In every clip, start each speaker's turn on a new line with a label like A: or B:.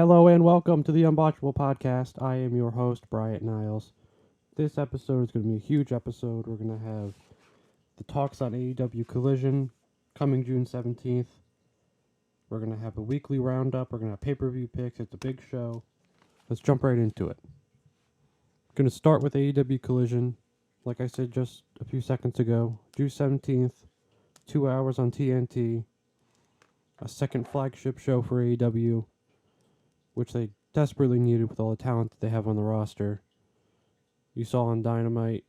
A: Hello and welcome to the Unbotchable podcast. I am your host, Bryant Niles. This episode is going to be a huge episode. We're going to have the talks on AEW Collision coming June 17th. We're going to have a weekly roundup. We're going to have pay-per-view picks. It's a big show. Let's jump right into it. Going to start with AEW Collision. Like I said just a few seconds ago, June 17th, 2 hours on TNT. A second flagship show for AEW, which they desperately needed with all the talent that they have on the roster. You saw on Dynamite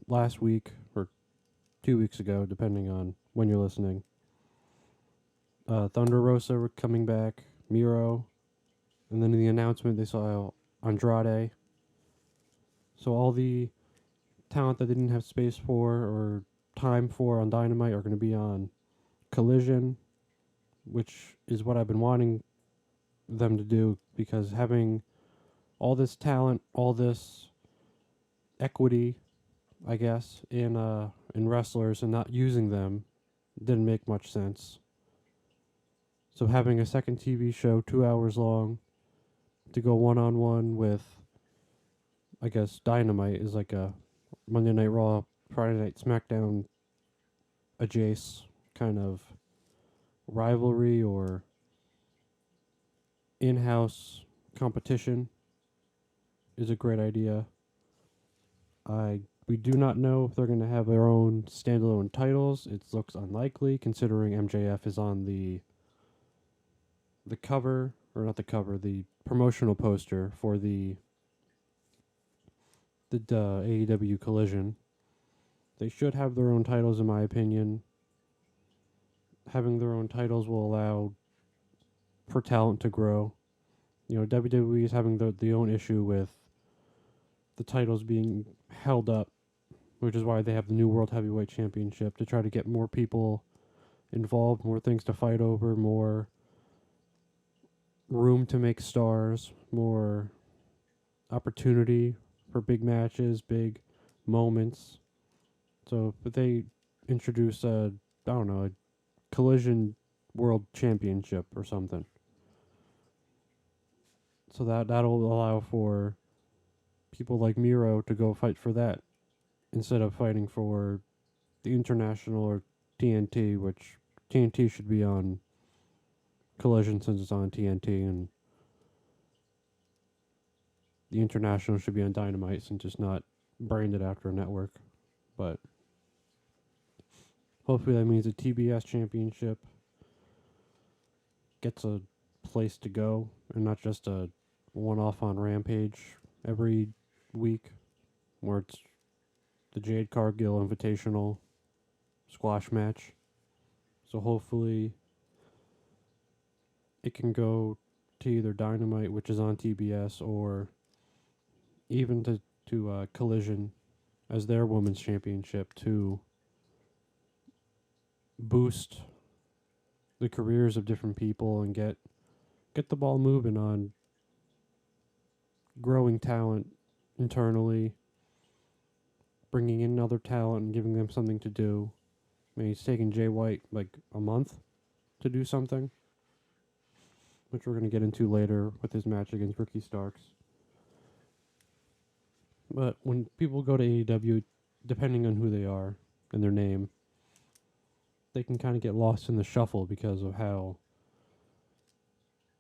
A: last week, or 2 weeks ago, depending on when you're listening. Thunder Rosa were coming back, Miro, and then in the announcement they saw Andrade. So all the talent that they didn't have space for or time for on Dynamite are going to be on Collision, which is what I've been wanting them to do, because having all this talent, all this equity, I guess, in wrestlers and not using them didn't make much sense. So having a second TV show 2 hours long to go one-on-one with, I guess, Dynamite is like a Monday Night Raw, Friday Night SmackDown adjacent kind of rivalry or in-house competition is a great idea. We do not know if they're going to have their own standalone titles. It looks unlikely, considering MJF is on the cover, or not the cover, the promotional poster for the AEW Collision. They should have their own titles, in my opinion. Having their own titles will allow for talent to grow. You know, WWE is having the own issue with the titles being held up, which is why they have the new World Heavyweight Championship, to try to get more people involved, more things to fight over, more room to make stars, more opportunity for big matches, big moments. So if they introduce a Collision World Championship or something, so that'll allow for people like Miro to go fight for that instead of fighting for the International or TNT, which TNT should be on Collision since it's on TNT, and the International should be on Dynamite since it's not branded after a network. But hopefully that means the TBS Championship gets a place to go and not just a one-off on Rampage every week, where it's the Jade Cargill Invitational squash match. So hopefully it can go to either Dynamite, which is on TBS, or even to Collision as their women's championship, to boost the careers of different people and get the ball moving on growing talent internally, bringing in other talent and giving them something to do. I mean, it's taken Jay White like a month to do something, which we're going to get into later with his match against Ricky Starks. But when people go to AEW, depending on who they are and their name, they can kind of get lost in the shuffle because of how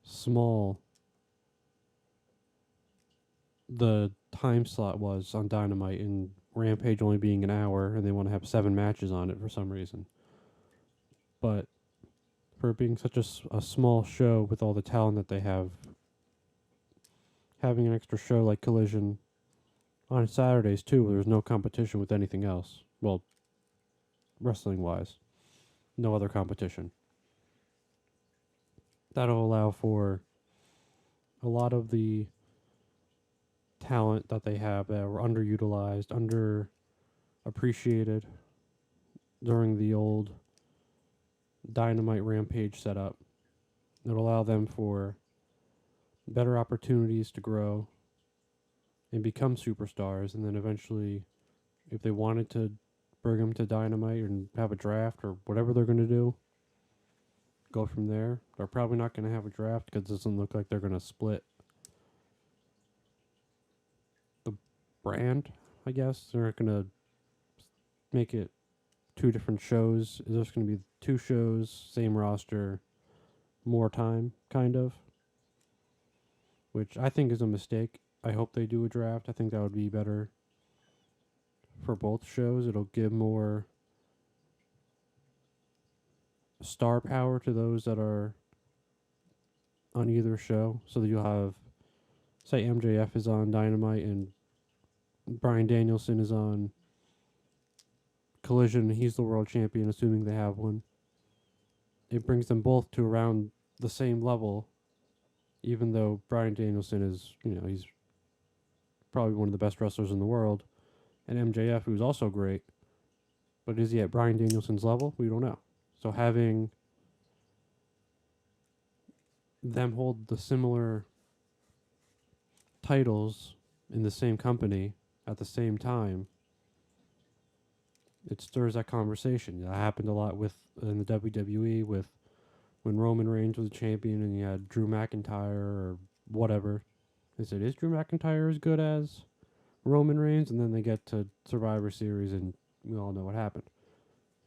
A: small the time slot was on Dynamite, and Rampage only being an hour, and they want to have 7 matches on it for some reason. But for it being such a small show with all the talent that they have, having an extra show like Collision on Saturdays too, where there's no competition with anything else, well, wrestling-wise, no other competition, that'll allow for a lot of the talent that they have that were underutilized, underappreciated during the old Dynamite Rampage setup. It'll allow them for better opportunities to grow and become superstars, and then eventually, if they wanted to bring them to Dynamite and have a draft or whatever they're going to do, go from there. They're probably not going to have a draft because it doesn't look like they're going to split the brand, I guess. They're not going to make it two different shows. It's just going to be two shows, same roster, more time, kind of, which I think is a mistake. I hope they do a draft. I think that would be better for both shows. It'll give more star power to those that are on either show, so that you'll have, say, MJF is on Dynamite and Bryan Danielson is on Collision. He's the world champion, assuming they have one. It brings them both to around the same level, even though Bryan Danielson is, he's probably one of the best wrestlers in the world, and MJF, who's also great, but is he at Bryan Danielson's level? We don't know. So having them hold the similar titles in the same company at the same time, it stirs that conversation. That happened a lot in the WWE with when Roman Reigns was a champion and you had Drew McIntyre or whatever. They said, is Drew McIntyre as good as Roman Reigns? And then they get to Survivor Series and we all know what happened.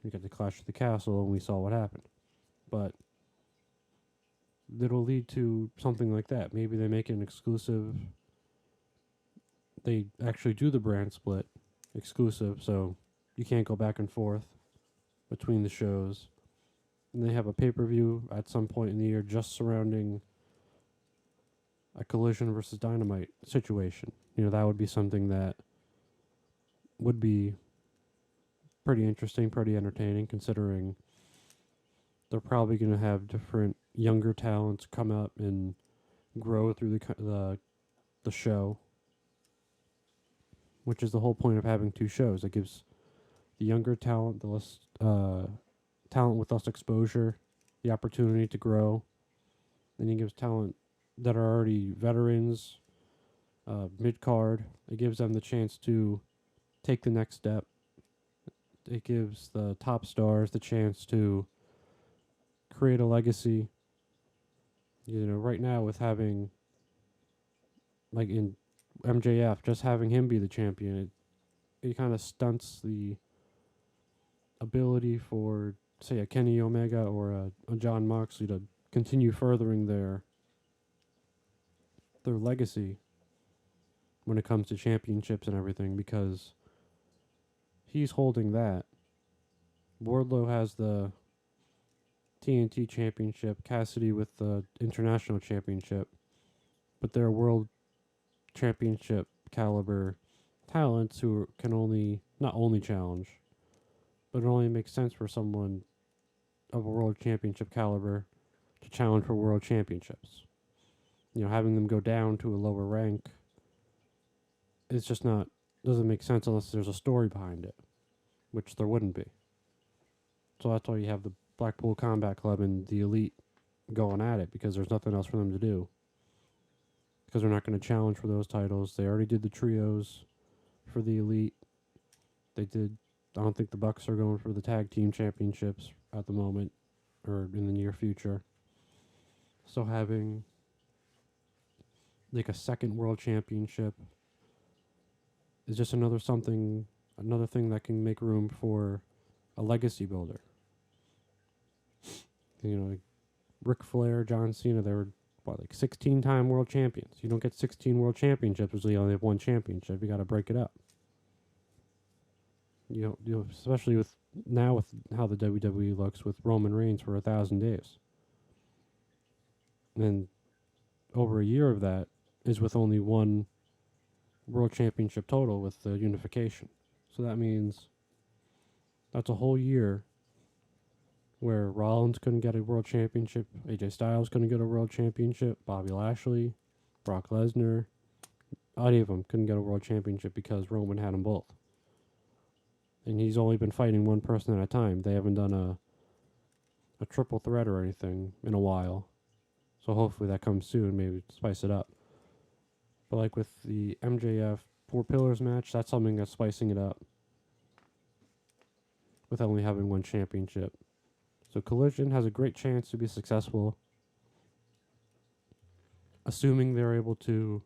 A: We got to Clash of the Castle and we saw what happened. But it'll lead to something like that. Maybe they make it an exclusive. They actually do the brand split exclusive, so you can't go back and forth between the shows. And they have a pay-per-view at some point in the year just surrounding a Collision versus Dynamite situation. That would be something that would be pretty interesting, pretty entertaining, considering they're probably going to have different younger talents come up and grow through the show, which is the whole point of having two shows. It gives the younger talent, the less talent with less exposure, the opportunity to grow, and it gives talent that are already veterans, mid-card, it gives them the chance to take the next step. It gives the top stars the chance to create a legacy. Right now with having, like in MJF, just having him be the champion, it kind of stunts the ability for, say, a Kenny Omega or a John Moxley to continue furthering their legacy when it comes to championships and everything, because he's holding that. Wardlow has the TNT championship, Cassidy with the international championship, but they're world championship caliber talents who can not only challenge, but it only makes sense for someone of a world championship caliber to challenge for world championships. Having them go down to a lower rank, it's just doesn't make sense unless there's a story behind it, which there wouldn't be. So that's why you have the Blackpool Combat Club and the Elite going at it, because there's nothing else for them to do. Because they're not going to challenge for those titles. They already did the trios for the Elite. I don't think the Bucks are going for the tag team championships at the moment or in the near future. So having like a second world championship is just another thing that can make room for a legacy builder. Like Ric Flair, John Cena, they were 16-time world champions. You don't get 16 world championships because you only have one championship. You got to break it up. Especially with how the WWE looks with Roman Reigns for 1,000 days. And over a year of that is with only one world championship total with the unification. So that means that's a whole year where Rollins couldn't get a world championship, AJ Styles couldn't get a world championship, Bobby Lashley, Brock Lesnar, any of them couldn't get a world championship because Roman had them both. And he's only been fighting one person at a time. They haven't done a triple threat or anything in a while. So hopefully that comes soon, maybe spice it up. But like with the MJF Four Pillars match, that's something that's spicing it up with only having one championship. So Collision has a great chance to be successful, assuming they're able to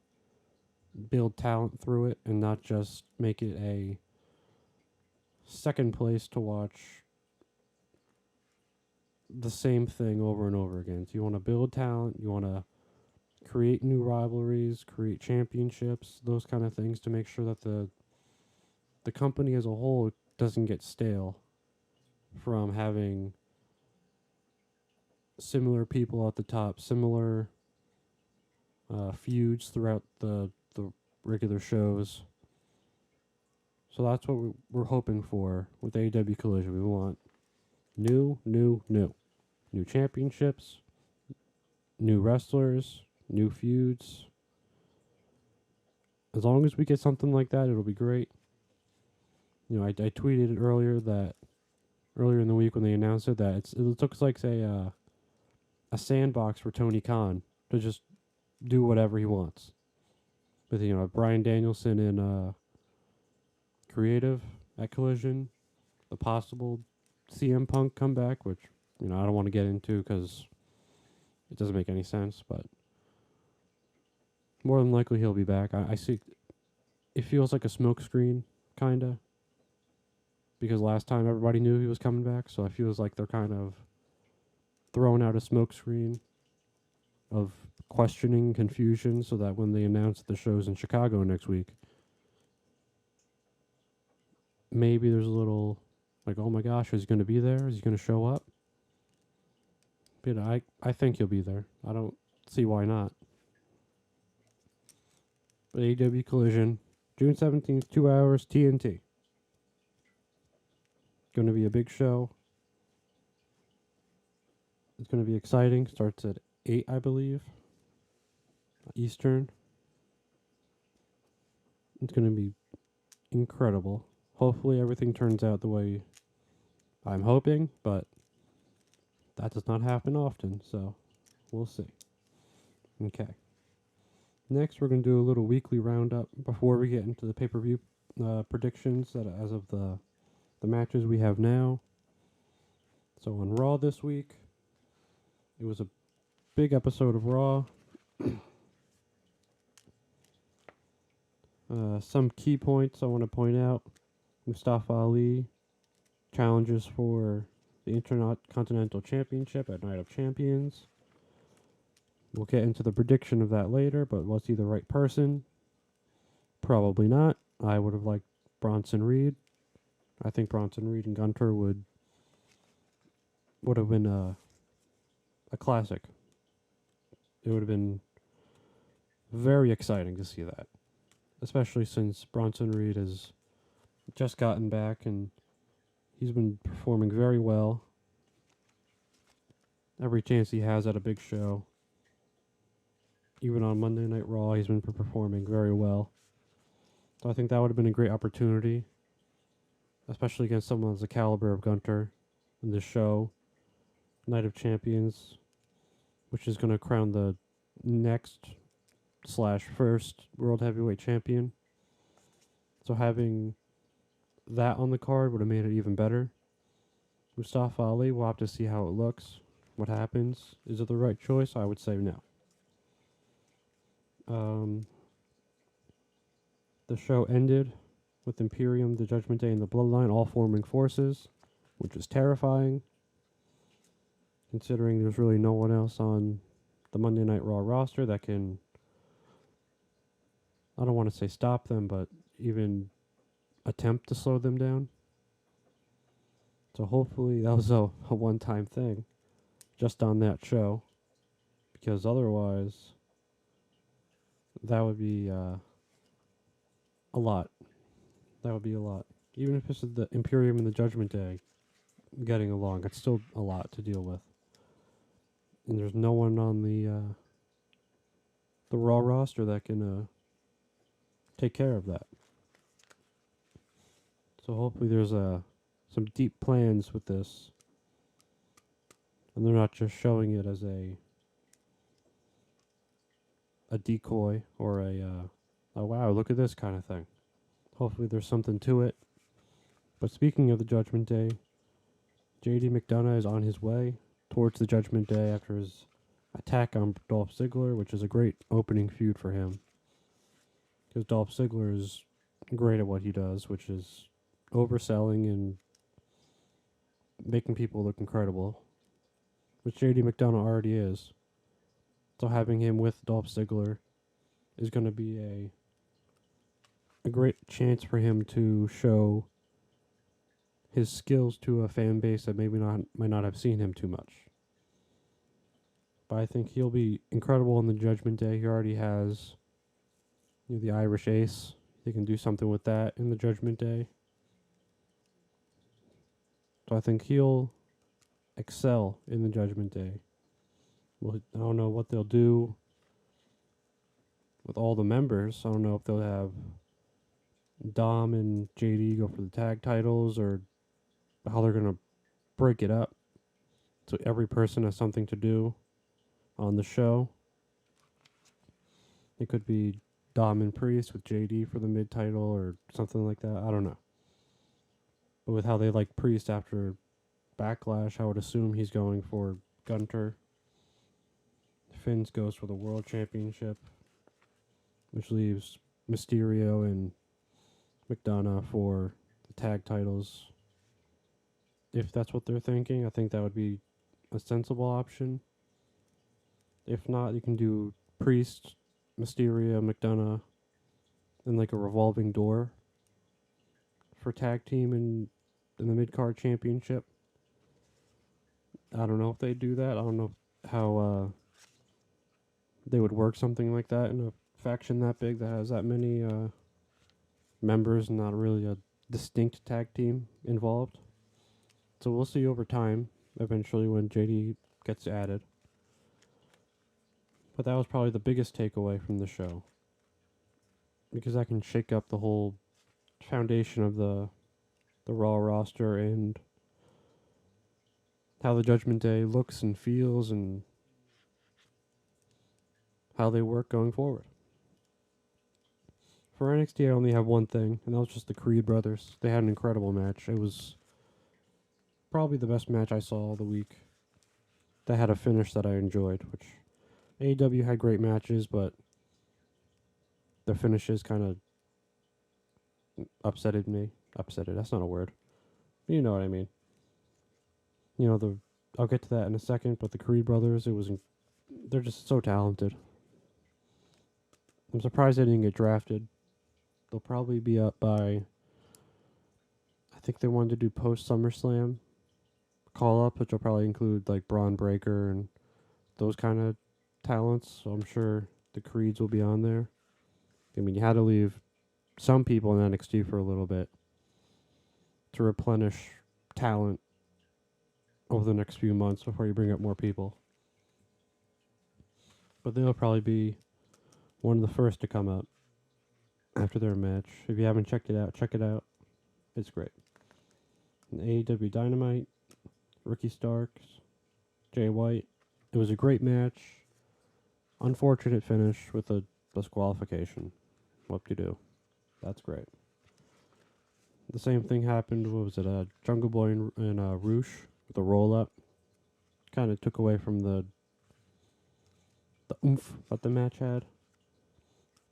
A: build talent through it and not just make it a second place to watch the same thing over and over again. So you want to build talent, you want to create new rivalries, create championships, those kind of things to make sure that the company as a whole doesn't get stale from having similar people at the top, similar feuds throughout the regular shows. So that's what we're hoping for with AEW Collision. We want new championships, new wrestlers, new feuds. As long as we get something like that, it'll be great. You know, I tweeted earlier in the week when they announced it that it looks like a sandbox for Tony Khan to just do whatever he wants. With Bryan Danielson in creative at Collision, the possible CM Punk comeback, which I don't want to get into because it doesn't make any sense, but more than likely he'll be back. I see. It feels like a smokescreen, kinda, because last time everybody knew he was coming back, so it feels like they're kind of throwing out a smokescreen of questioning, confusion, so that when they announce the shows in Chicago next week, maybe there's a little like, oh my gosh, is he going to be there? Is he going to show up? But I think he'll be there. I don't see why not. But AEW Collision, June 17th, 2 hours, TNT. Going to be a big show. It's going to be exciting. Starts at 8, I believe, Eastern. It's going to be incredible. Hopefully everything turns out the way I'm hoping, but that does not happen often, so we'll see. Okay. Next, we're going to do a little weekly roundup before we get into the pay-per-view predictions that as of the matches we have now. So on Raw this week, it was a big episode of Raw. Some key points I want to point out. Mustafa Ali challenges for the Intercontinental Championship at Night of Champions. We'll get into the prediction of that later, but was he the right person? Probably not. I would have liked Bronson Reed. I think Bronson Reed and Gunter would have been a classic. It would have been very exciting to see that, especially since Bronson Reed has just gotten back and he's been performing very well. Every chance he has at a big show, even on Monday Night Raw, he's been performing very well. So I think that would have been a great opportunity, especially against someone of the caliber of Gunter in this show, Night of Champions, which is going to crown the next/first World Heavyweight Champion. So having that on the card would have made it even better. Mustafa Ali, we'll have to see how it looks, what happens. Is it the right choice? I would say no. The show ended with Imperium, the Judgment Day, and the Bloodline all forming forces, which is terrifying, considering there's really no one else on the Monday Night Raw roster that can, I don't want to say stop them, but even attempt to slow them down. So hopefully that was a one-time thing, just on that show, because otherwise that would be a lot. That would be a lot. Even if it's the Imperium and the Judgment Day getting along, it's still a lot to deal with. And there's no one on the Raw roster that can take care of that. So hopefully there's some deep plans with this, and they're not just showing it as a decoy or oh wow, look at this kind of thing. Hopefully there's something to it. But speaking of the Judgment Day, JD McDonough is on his way towards the Judgment Day after his attack on Dolph Ziggler, which is a great opening feud for him. Because Dolph Ziggler is great at what he does, which is overselling and making people look incredible, which JD McDonough already is. So having him with Dolph Ziggler is going to be a great chance for him to show his skills to a fan base that might not have seen him too much. But I think he'll be incredible on the Judgment Day. He already has the Irish Ace. He can do something with that in the Judgment Day. So I think he'll excel in the Judgment Day. Well, I don't know what they'll do with all the members. I don't know if they'll have Dom and JD go for the tag titles or how they're going to break it up so every person has something to do on the show. It could be Dom and Priest with JD for the mid title or something like that. I don't know. But with how they like Priest after Backlash, I would assume he's going for Gunter. Finn's goes for the World Championship, which leaves Mysterio and McDonough for the tag titles. If that's what they're thinking, I think that would be a sensible option. If not, you can do Priest, Mysterio, McDonough, and like a revolving door for tag team in the mid-card championship. I don't know if they do that. I don't know how they would work something like that in a faction that big that has that many members and not really a distinct tag team involved. So we'll see over time, eventually, when JD gets added. But that was probably the biggest takeaway from the show. Because that can shake up the whole foundation of the Raw roster and how the Judgment Day looks and feels and how they work going forward. For NXT, I only have one thing, and that was just the Creed brothers. They had an incredible match. It was probably the best match I saw all the week. That had a finish that I enjoyed, which AEW had great matches, but the finishes kind of upsetted me. Upsetted, that's not a word. You know what I mean. I'll get to that in a second, but the Creed brothers, they're just so talented. I'm surprised they didn't get drafted. They'll probably be up by, I think they wanted to do post SummerSlam call up, which will probably include like Braun Breaker and those kind of talents. So I'm sure the Creeds will be on there. I mean, you had to leave some people in NXT for a little bit to replenish talent over the next few months before you bring up more people. But they'll probably be one of the first to come up after their match. If you haven't checked it out, check it out. It's great. And AEW Dynamite, Ricky Starks, Jay White. It was a great match. Unfortunate finish with a disqualification. Whoop-de-doo. That's great. The same thing happened, Jungle Boy and Roosh with a roll-up. Kind of took away from the oomph that the match had.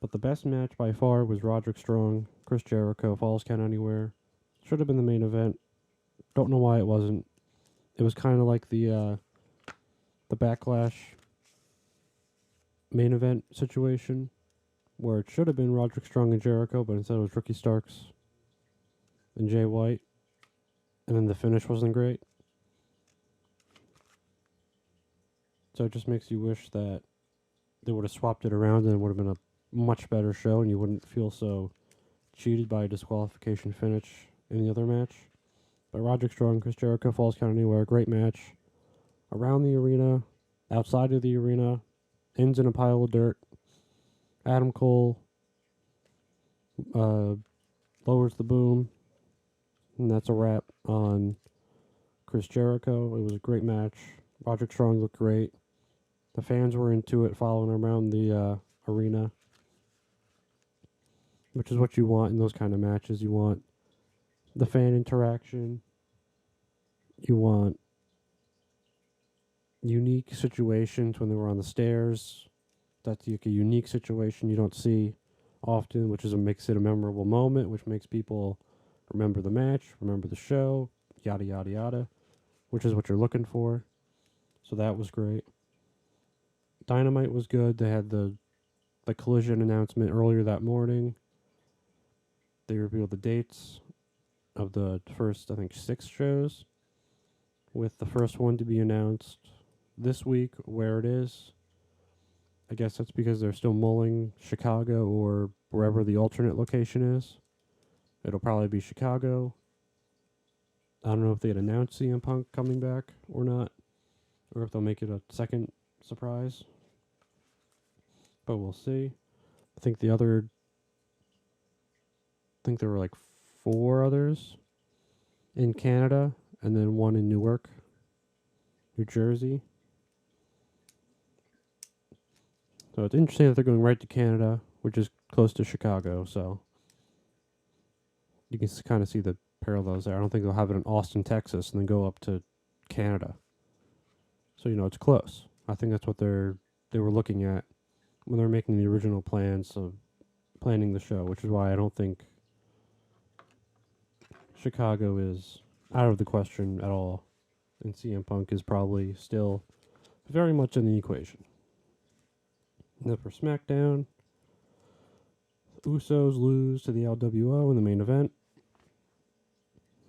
A: But the best match by far was Roderick Strong, Chris Jericho, Falls Count Anywhere. Should have been the main event. Don't know why it wasn't. It was kind of like the Backlash main event situation, where it should have been Roderick Strong and Jericho, but instead it was Ricky Starks and Jay White. And then the finish wasn't great. So it just makes you wish that they would have swapped it around and it would have been a much better show and you wouldn't feel so cheated by a disqualification finish in the other match. But Roderick Strong, Chris Jericho, Falls Count Anywhere, great match. Around the arena, outside of the arena, ends in a pile of dirt. Adam Cole lowers the boom, and that's a wrap on Chris Jericho. It was a great match. Roderick Strong looked great. The fans were into it, following around the arena, which is what you want in those kind of matches. You want the fan interaction. You want unique situations when they were on the stairs. That's like a unique situation you don't see often, which is what makes it a memorable moment, which makes people remember the match, remember the show, yada yada yada, which is what you're looking for. So that was great. Dynamite was good. They had the Collision announcement earlier that morning. They revealed the dates of the first, I think, 6 shows, with the first one to be announced this week where it is. I guess that's because they're still mulling Chicago or wherever the alternate location is. It'll probably be Chicago. I don't know if they'd announce CM Punk coming back or not, or if they'll make it a second surprise. But we'll see. I think there were like 4 others in Canada, and then one in Newark, New Jersey. So it's interesting that they're going right to Canada, which is close to Chicago, so you can kind of see the parallels there. I don't think they'll have it in Austin, Texas, and then go up to Canada. So, it's close. I think that's what they were looking at when they were making the original plans of planning the show, which is why I don't think Chicago is out of the question at all. And CM Punk is probably still very much in the equation. And then for SmackDown, Usos lose to the LWO in the main event.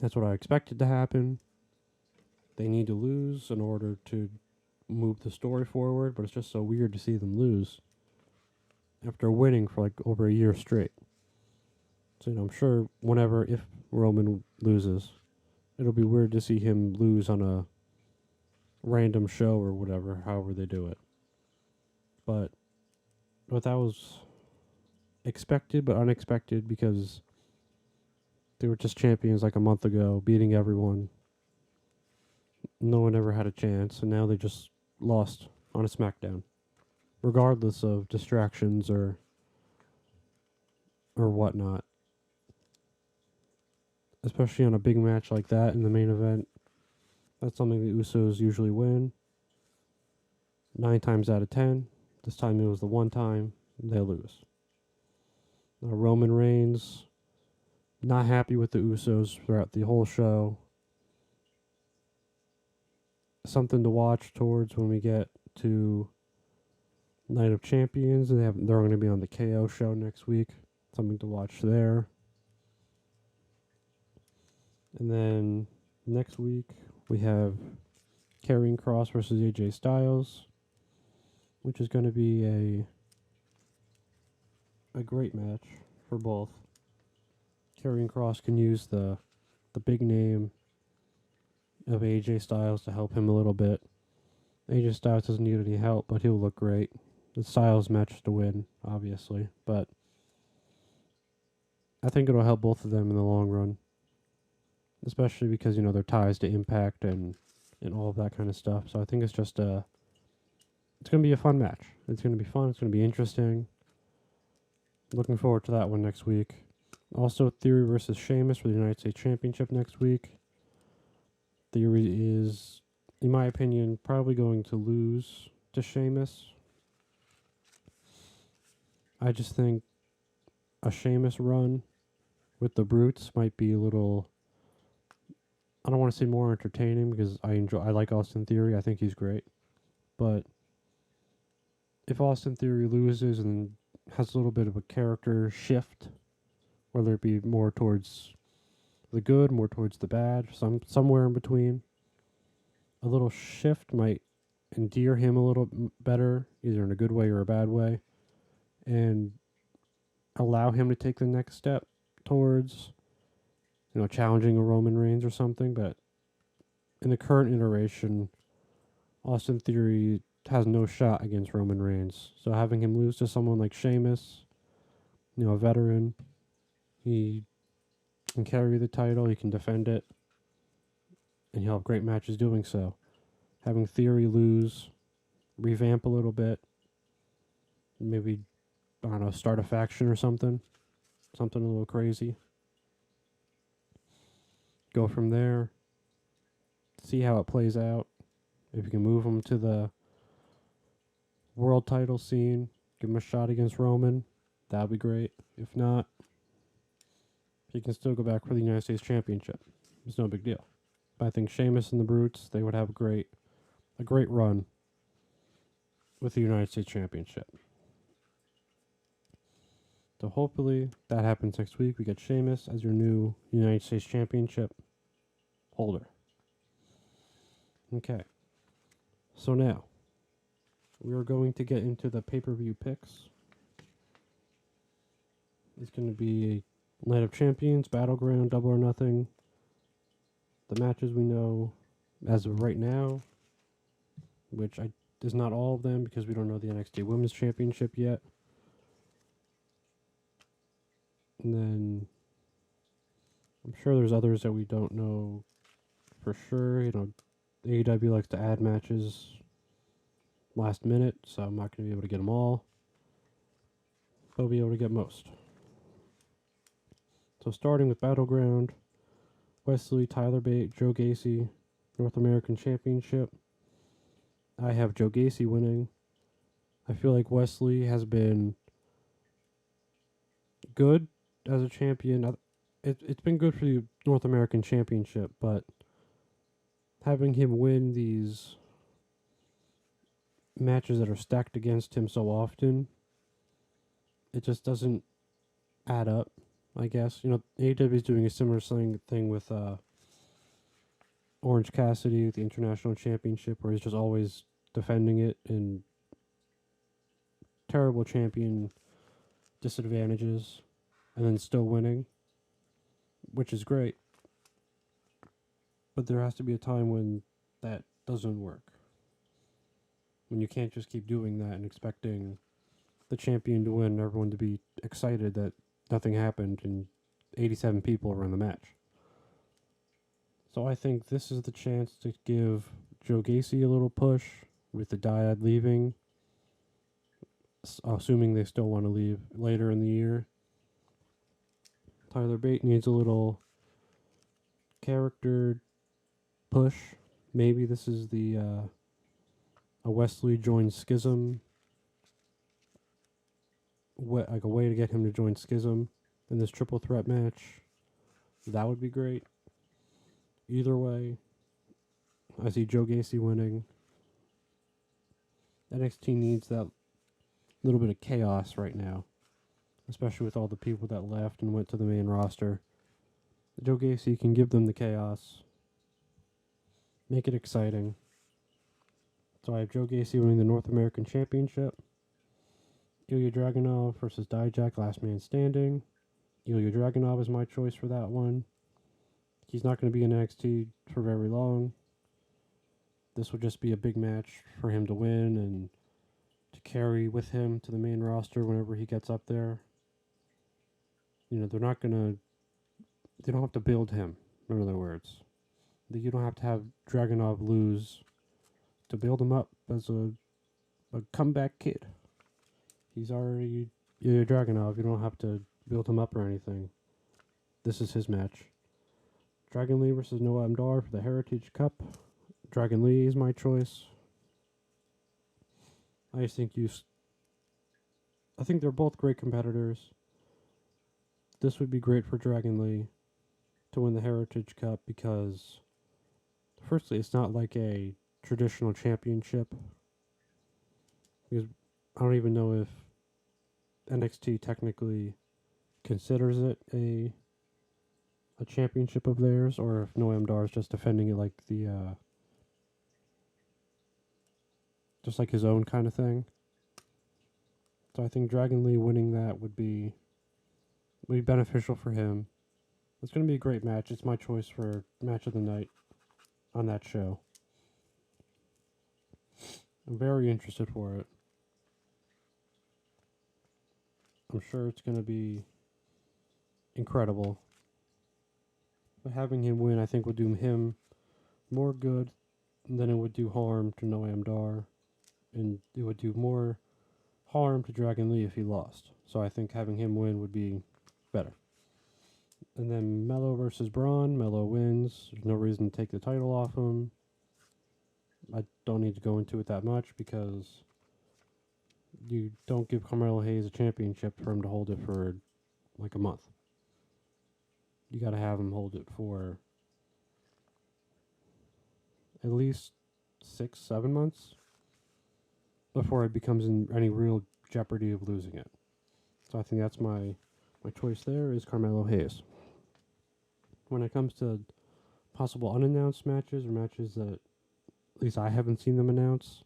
A: That's what I expected to happen. They need to lose in order to move the story forward, but it's just so weird to see them lose after winning for like over a year straight. So, I'm sure if Roman loses, it'll be weird to see him lose on a random show or whatever, however they do it. But that was expected but unexpected because they were just champions like a month ago, beating everyone. No one ever had a chance, and now they just lost on a SmackDown, regardless of distractions or whatnot. Especially on a big match like that in the main event, that's something the Usos usually win. 9 times out of 10. This time it was the one time they lose. Roman Reigns, not happy with the Usos throughout the whole show. Something to watch towards when we get to Night of Champions. They're going to be on the KO show next week. Something to watch there. And then next week we have Karrion Kross versus AJ Styles, which is going to be a great match for both. Karrion Kross can use the big name of AJ Styles to help him a little bit. AJ Styles doesn't need any help, but he'll look great. The Styles match to win, obviously, but I think it'll help both of them in the long run, especially because their ties to Impact and all of that kind of stuff. So I think it's just it's going to be a fun match. It's going to be fun. It's going to be interesting. Looking forward to that one next week. Also, Theory versus Sheamus for the United States Championship next week. Theory is, in my opinion, probably going to lose to Sheamus. I just think a Sheamus run with the Brutes might be a little, I don't want to say more entertaining because I like Austin Theory. I think he's great. But if Austin Theory loses and has a little bit of a character shift, whether it be more towards the good, more towards the bad, somewhere in between, a little shift might endear him a little better, either in a good way or a bad way, and allow him to take the next step towards, challenging a Roman Reigns or something. But in the current iteration, Austin Theory has no shot against Roman Reigns. So having him lose to someone like Sheamus, a veteran, he can carry the title, he can defend it, and he'll have great matches doing so. Having Theory lose, revamp a little bit, maybe, I don't know, start a faction or something a little crazy. Go from there. see how it plays out. If you can move him to the world title scene, give him a shot against Roman, that'd be great. If not, he can still go back for the United States Championship. It's no big deal. But I think Sheamus and the Brutes, they would have a great run with the United States Championship. So hopefully that happens next week. We get Sheamus as your new United States Championship holder. Okay. So now, we are going to get into the pay-per-view picks. It's going to be Night of Champions, Battleground, Double or Nothing. The matches we know as of right now, which is not all of them because we don't know the NXT Women's Championship yet. And then I'm sure there's others that we don't know for sure. You know, AEW likes to add matches last minute, so I'm not going to be able to get them all. But I'll be able to get most. So starting with Battleground, Wesley, Tyler Bate, Joe Gacy, North American Championship. I have Joe Gacy winning. I feel like Wesley has been good as a champion. It's been good for the North American Championship, but having him win these matches that are stacked against him so often, it just doesn't add up, I guess. You know, AEW is doing a similar thing with Orange Cassidy, the International Championship, where he's just always defending it and terrible champion disadvantages and then still winning, which is great. But there has to be a time when that doesn't work. When you can't just keep doing that and expecting the champion to win and everyone to be excited that nothing happened and 87 people were in the match. So I think this is the chance to give Joe Gacy a little push with the Dyad leaving, assuming they still want to leave later in the year. Tyler Bate needs a little character push. Maybe this is the a Wesley joins Schism, like a way to get him to join Schism in this triple threat match. That would be great. Either way, I see Joe Gacy winning. NXT needs that little bit of chaos right now, especially with all the people that left and went to the main roster. Joe Gacy can give them the chaos, make it exciting. So I have Joe Gacy winning the North American Championship. Ilya Dragunov versus Dijak, Last Man Standing. Ilya Dragunov is my choice for that one. He's not going to be in NXT for very long. This will just be a big match for him to win and to carry with him to the main roster whenever he gets up there. You know, they don't have to build him, in other words. You don't have to have Dragunov lose to build him up as a comeback kid. He's already Dragunov. You don't have to build him up or anything. This is his match. Dragon Lee versus Noam Dar for the Heritage Cup. Dragon Lee is my choice. I think they're both great competitors. This would be great for Dragon Lee to win the Heritage Cup because, firstly, it's not like a traditional championship. Because I don't even know if NXT technically considers it a championship of theirs, or if Noam Dar is just defending it like just like his own kind of thing. So I think Dragon Lee winning that would be beneficial for him. It's going to be a great match. It's my choice for match of the night on that show. I'm very interested for it. I'm sure it's going to be incredible. But having him win, I think, would do him more good than it would do harm to Noam Dar. And it would do more harm to Dragon Lee if he lost. So I think having him win would be better. And then Mello versus Braun. Mello wins. There's no reason to take the title off him. I don't need to go into it that much because you don't give Carmelo Hayes a championship for him to hold it for like a month. You got to have him hold it for at least 6-7 months before it becomes in any real jeopardy of losing it. So I think that's my choice there is Carmelo Hayes. When it comes to possible unannounced matches or matches that at least I haven't seen them announce,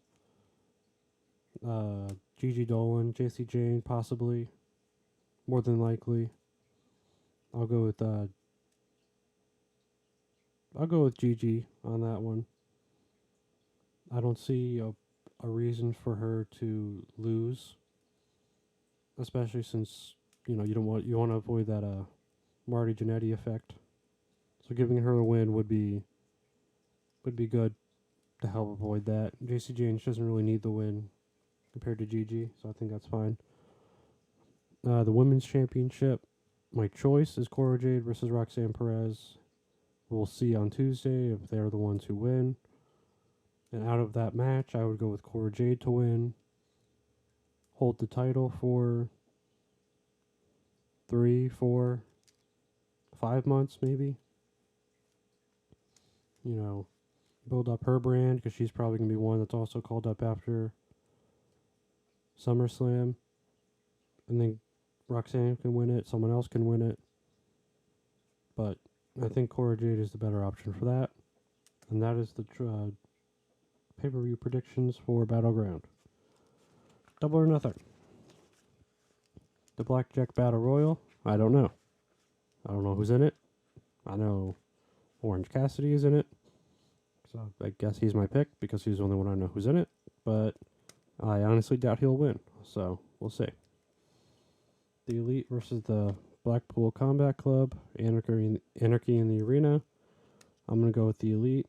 A: Gigi Dolan, JC Jane possibly, more than likely. I'll go with Gigi on that one. I don't see a reason for her to lose, especially since you want to avoid that Marty Jannetty effect. So giving her a win would be good to help avoid that. JC Jane doesn't really need the win compared to Gigi, so I think that's fine. The women's championship, my choice is Cora Jade versus Roxanne Perez. We'll see on Tuesday if they're the ones who win. And out of that match, I would go with Cora Jade to win. Hold the title for 3, 4, 5 months maybe. Build up her brand because she's probably going to be one that's also called up after SummerSlam. And then Roxanne can win it. Someone else can win it. But I think Cora Jade is the better option for that. And that is the pay-per-view predictions for Battleground. Double or Nothing. The Blackjack Battle Royal. I don't know. I don't know who's in it. I know Orange Cassidy is in it. So I guess he's my pick because he's the only one I know who's in it. But I honestly doubt he'll win. So we'll see. The Elite versus the Blackpool Combat Club. Anarchy in the Arena. I'm going to go with the Elite.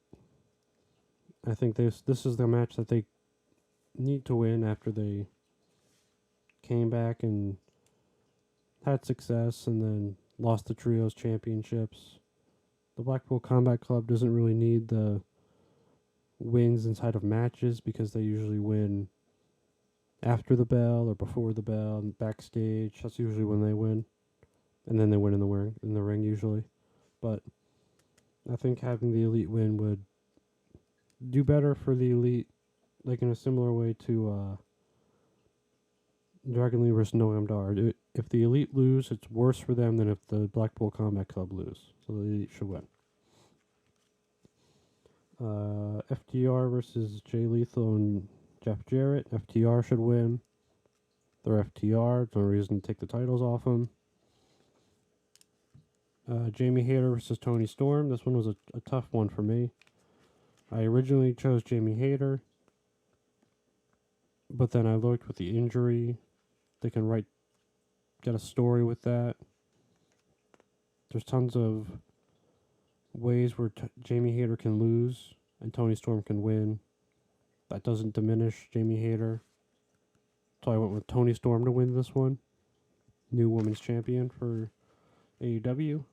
A: I think this is the match that they need to win after they came back and had success and then lost the Trios Championships. The Blackpool Combat Club doesn't really need the wins inside of matches because they usually win after the bell or before the bell and backstage. That's usually when they win. And then they win in the ring usually. But I think having the Elite win would do better for the Elite, like in a similar way to Dragon Lee versus Noam Dar. If the Elite lose, it's worse for them than if the Blackpool Combat Club lose. So the Elite should win. FTR versus Jay Lethal and Jeff Jarrett. FTR should win. They're FTR. There's no reason to take the titles off them. Jamie Hayter versus Tony Storm. This one was a tough one for me. I originally chose Jamie Hayter, but then I looked with the injury. They can get a story with that. There's tons of ways where Jamie Hayter can lose and Tony Storm can win. That doesn't diminish Jamie Hayter. So I went with Tony Storm to win this one. New women's champion for AEW.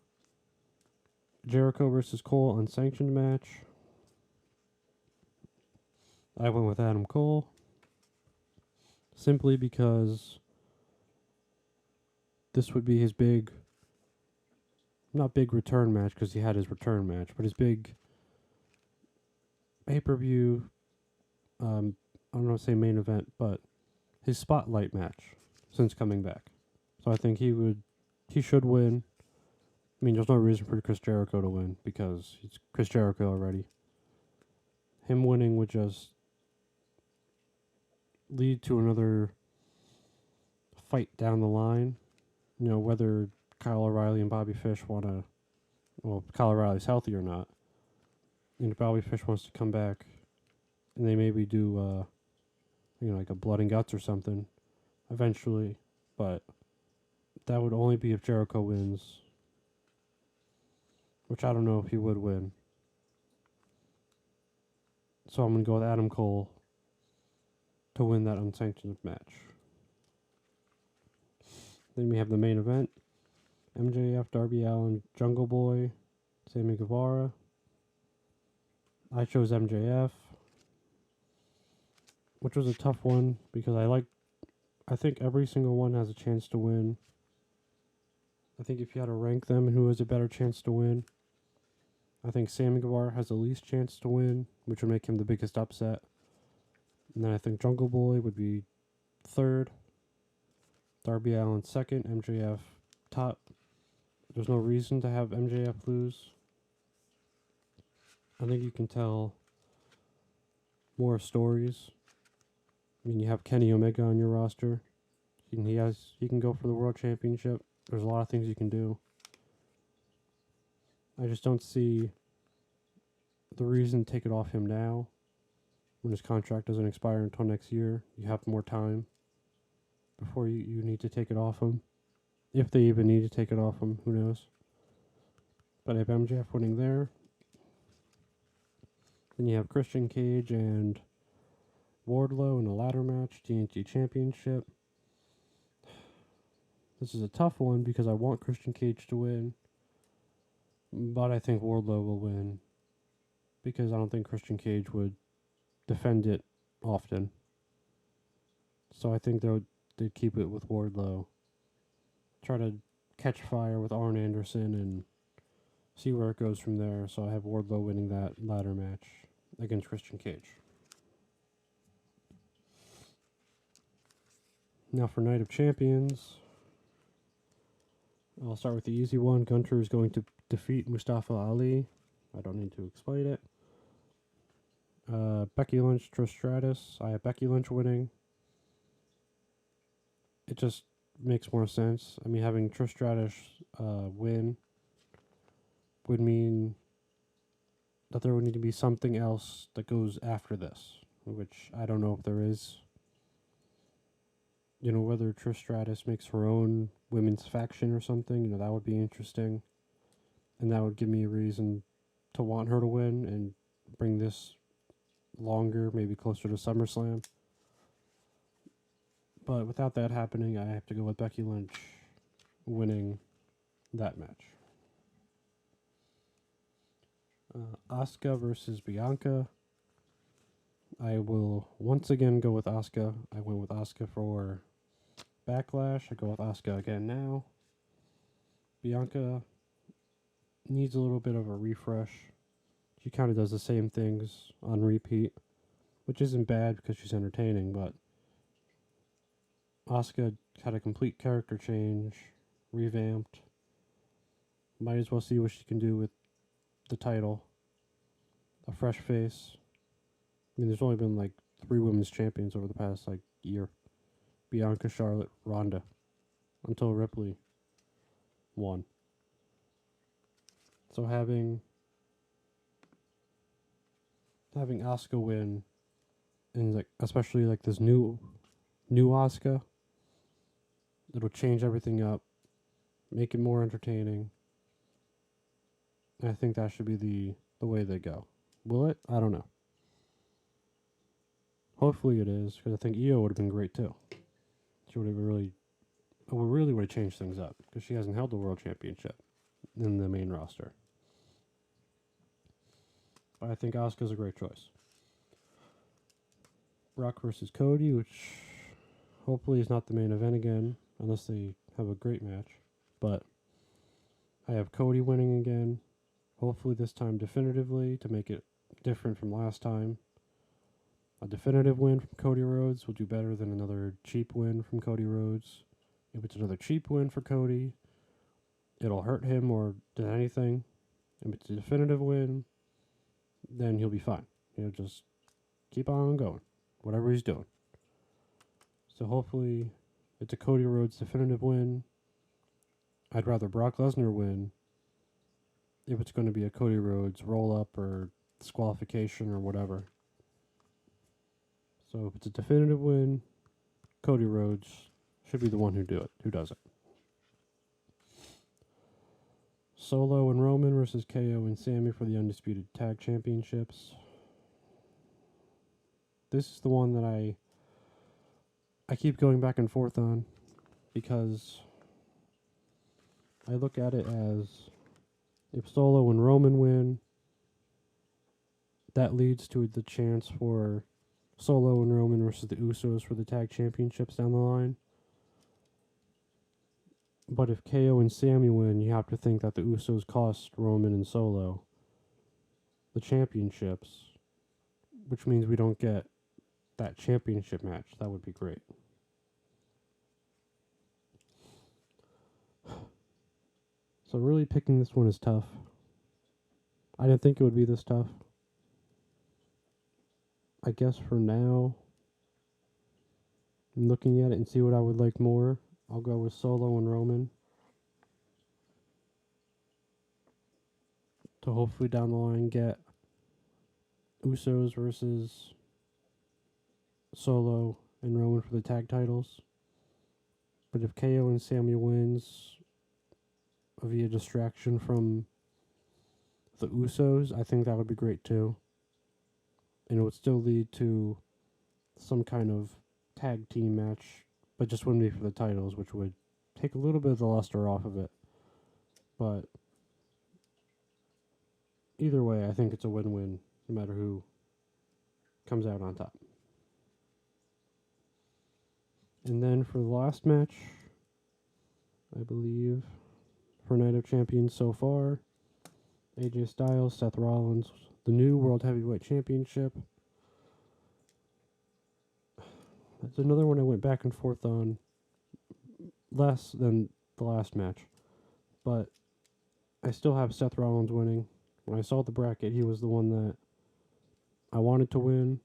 A: Jericho versus Cole unsanctioned match. I went with Adam Cole. Simply because this would be his not big return match because he had his return match, but his big pay-per-view, I don't know, say main event, but his spotlight match since coming back. So I think he should win. I mean, there's no reason for Chris Jericho to win because he's Chris Jericho already. Him winning would just lead to another fight down the line. Whether Kyle O'Reilly and Bobby Fish Kyle O'Reilly's healthy or not. And if Bobby Fish wants to come back and they maybe do, like a blood and guts or something eventually. But that would only be if Jericho wins, which I don't know if he would win. So I'm going to go with Adam Cole to win that unsanctioned match. Then we have the main event. MJF, Darby Allin, Jungle Boy, Sammy Guevara. I chose MJF, which was a tough one because I think every single one has a chance to win. I think if you had to rank them, who has a better chance to win? I think Sammy Guevara has the least chance to win, which would make him the biggest upset. And then I think Jungle Boy would be third, Darby Allin second, MJF top. There's no reason to have MJF lose. I think you can tell more stories. I mean, you have Kenny Omega on your roster. He can go for the world championship. There's a lot of things you can do. I just don't see the reason to take it off him now when his contract doesn't expire until next year. You have more time before you need to take it off him. If they even need to take it off him, who knows. But I have MJF winning there. Then you have Christian Cage and Wardlow in a ladder match, TNT Championship. This is a tough one because I want Christian Cage to win, but I think Wardlow will win because I don't think Christian Cage would defend it often. So I think they'd keep it with Wardlow. Try to catch fire with Arn Anderson and see where it goes from there. So I have Wardlow winning that ladder match against Christian Cage. Now for Night of Champions, I'll start with the easy one. Gunter is going to defeat Mustafa Ali. I don't need to explain it. Becky Lynch, Trish Stratus. I have Becky Lynch winning. It just makes more sense. I mean, having Trish Stratus win would mean that there would need to be something else that goes after this, which I don't know if there is. You know, whether Trish Stratus makes her own women's faction or something, you know, that would be interesting. And that would give me a reason to want her to win and bring this longer, maybe closer to SummerSlam. But without that happening, I have to go with Becky Lynch winning that match. Asuka versus Bianca. I will once again go with Asuka. I went with Asuka for Backlash. I go with Asuka again now. Bianca needs a little bit of a refresh. She kind of does the same things on repeat, which isn't bad because she's entertaining, but Asuka had a complete character change, revamped. Might as well see what she can do with the title. A fresh face. I mean, there's only been like 3 women's champions over the past like year. Bianca, Charlotte, Ronda. Until Ripley won. So having Asuka win, and like especially like this new Asuka, it'll change everything up, make it more entertaining. And I think that should be the way they go. Will it? I don't know. Hopefully it is, because I think Io would have been great too. She would have really would have changed things up, because she hasn't held the world championship in the main roster. But I think Asuka's a great choice. Brock versus Cody, which hopefully is not the main event again, unless they have a great match. But I have Cody winning again, hopefully this time definitively, to make it different from last time. A definitive win from Cody Rhodes will do better than another cheap win from Cody Rhodes. If it's another cheap win for Cody, it'll hurt him more than anything. If it's a definitive win, then he'll be fine. He'll just keep on going, whatever he's doing. So hopefully it's a Cody Rhodes definitive win. I'd rather Brock Lesnar win if it's going to be a Cody Rhodes roll-up or disqualification or whatever. So if it's a definitive win, Cody Rhodes should be the one who does it. Solo and Roman versus KO and Sammy for the Undisputed Tag Championships. This is the one that I keep going back and forth on, because I look at it as if Solo and Roman win, that leads to the chance for Solo and Roman versus the Usos for the tag championships down the line. But if KO and Sami win, you have to think that the Usos cost Roman and Solo the championships, which means we don't get that championship match. That would be great. So really picking this one is tough. I didn't think it would be this tough. I guess for now, I'm looking at it and see what I would like more. I'll go with Solo and Roman. To hopefully down the line get Usos versus Solo and Roman for the tag titles. But if KO and Sami wins via distraction from the Usos, I think that would be great too. And it would still lead to some kind of tag team match, but just wouldn't be for the titles, which would take a little bit of the luster off of it. But either way, I think it's a win-win, no matter who comes out on top. And then for the last match, I believe, for Night of Champions so far, AJ Styles, Seth Rollins, the new World Heavyweight Championship. That's another one I went back and forth on, less than the last match. But I still have Seth Rollins winning. When I saw the bracket, he was the one that I wanted to win.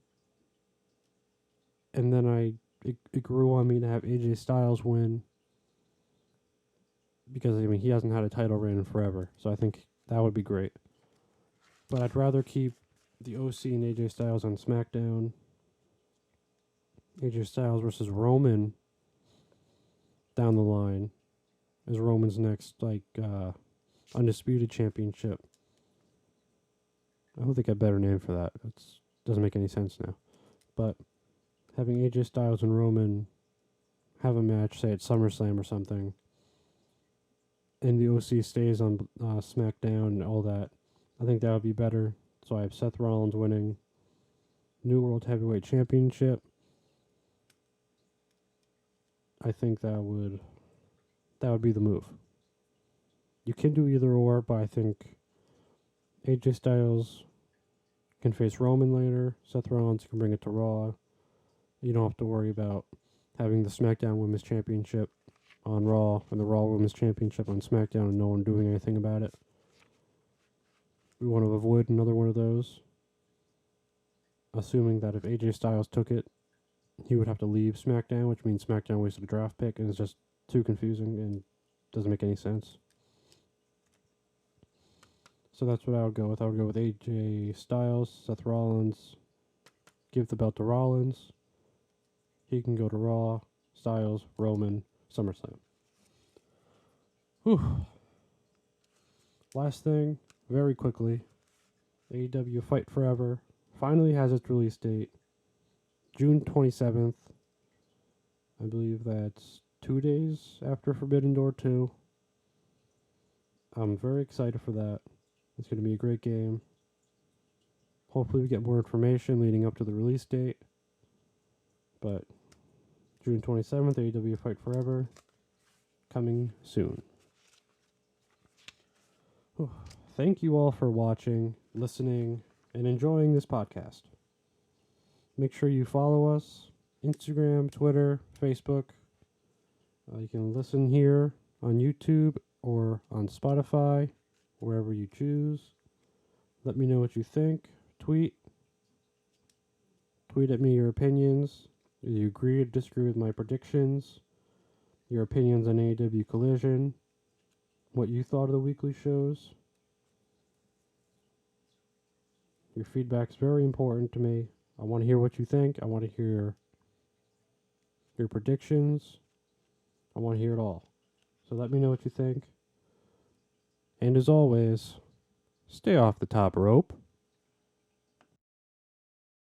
A: And then it grew on me to have AJ Styles win. Because, I mean, he hasn't had a title reign in forever. So I think that would be great. But I'd rather keep the OC and AJ Styles on SmackDown. AJ Styles versus Roman down the line as Roman's next, undisputed championship. I don't think I have a better name for that. It doesn't make any sense now. But having AJ Styles and Roman have a match, say at SummerSlam or something, and the OC stays on SmackDown and all that, I think that would be better. So I have Seth Rollins winning New World Heavyweight Championship. I think that would be the move. You can do either or, but I think AJ Styles can face Roman later. Seth Rollins can bring it to Raw. You don't have to worry about having the SmackDown Women's Championship on Raw and the Raw Women's Championship on SmackDown and no one doing anything about it. We want to avoid another one of those. Assuming that if AJ Styles took it, he would have to leave SmackDown, which means SmackDown wasted a draft pick, and it's just too confusing and doesn't make any sense. So that's what I would go with. I would go with AJ Styles, Seth Rollins, give the belt to Rollins. He can go to Raw, Styles, Roman, SummerSlam. Whew. Last thing, very quickly, AEW Fight Forever finally has its release date. June 27th. I believe that's 2 days after Forbidden Door 2. I'm very excited for that. It's going to be a great game. Hopefully we get more information leading up to the release date. But June 27th, AEW Fight Forever, coming soon. Thank you all for watching, listening, and enjoying this podcast. Make sure you follow us, Instagram, Twitter, Facebook. You can listen here on YouTube or on Spotify, wherever you choose. Let me know what you think. Tweet at me your opinions. If you agree or disagree with my predictions, your opinions on AEW Collision, what you thought of the weekly shows. Your feedback's very important to me. I want to hear what you think. I want to hear your predictions. I want to hear it all. So let me know what you think. And as always, stay off the top rope.